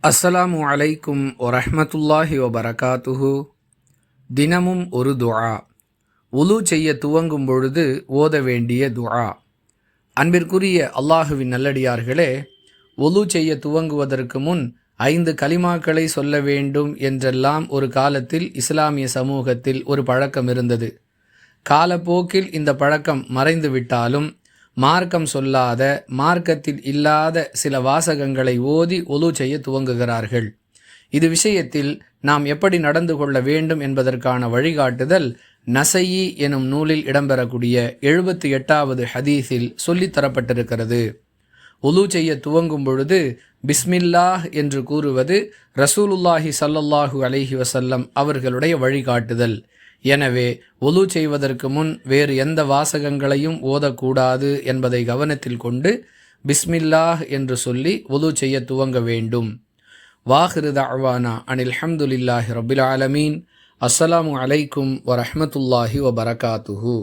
அஸ்ஸலாமு அலைக்கும் வரஹ்மத்துல்லாஹி வபரகாத்துஹு. தினமும் ஒரு துஆ. உலு செய்ய துவங்கும் பொழுது ஓத வேண்டிய துஆ. அன்பிற்குரிய அல்லாஹுவின் நல்லடியார்களே, உலு செய்ய துவங்குவதற்கு முன் 5 கலிமாக்களை சொல்ல வேண்டும் என்றெல்லாம் ஒரு காலத்தில் இஸ்லாமிய சமூகத்தில் ஒரு பழக்கம் இருந்தது. காலப்போக்கில் இந்த பழக்கம் மறைந்து விட்டாலும் மார்க்கம் சொல்லாத, மார்க்கத்தில் இல்லாத சில வாசகங்களை ஓதி ஒலு செய்ய துவங்குகிறார்கள். இது விஷயத்தில் நாம் எப்படி நடந்து கொள்ள வேண்டும் என்பதற்கான வழிகாட்டுதல் நசையி எனும் நூலில் இடம்பெறக்கூடிய 78வது ஹதீஸில் சொல்லித்தரப்பட்டிருக்கிறது. ஒலு செய்ய துவங்கும் பொழுது பிஸ்மில்லாஹ் என்று கூறுவது ரசூலுல்லாஹி ஸல்லல்லாஹு அலைஹி வஸல்லம் அவர்களுடைய வழிகாட்டுதல். எனவே ஒலு செய்வதற்கு முன் வேறு எந்த வாசகங்களையும் ஓதக்கூடாது என்பதை கவனத்தில் கொண்டு பிஸ்மில்லாஹ் என்று சொல்லி ஒலு செய்ய துவங்க வேண்டும். வாஹிரு தஅவானா அனில் ஹம்துலில்லாஹி ரப்பில் ஆலமீன். அஸ்ஸலாமு அலைக்கும் வரஹ்மத்துல்லாஹி வபரகாத்துஹு.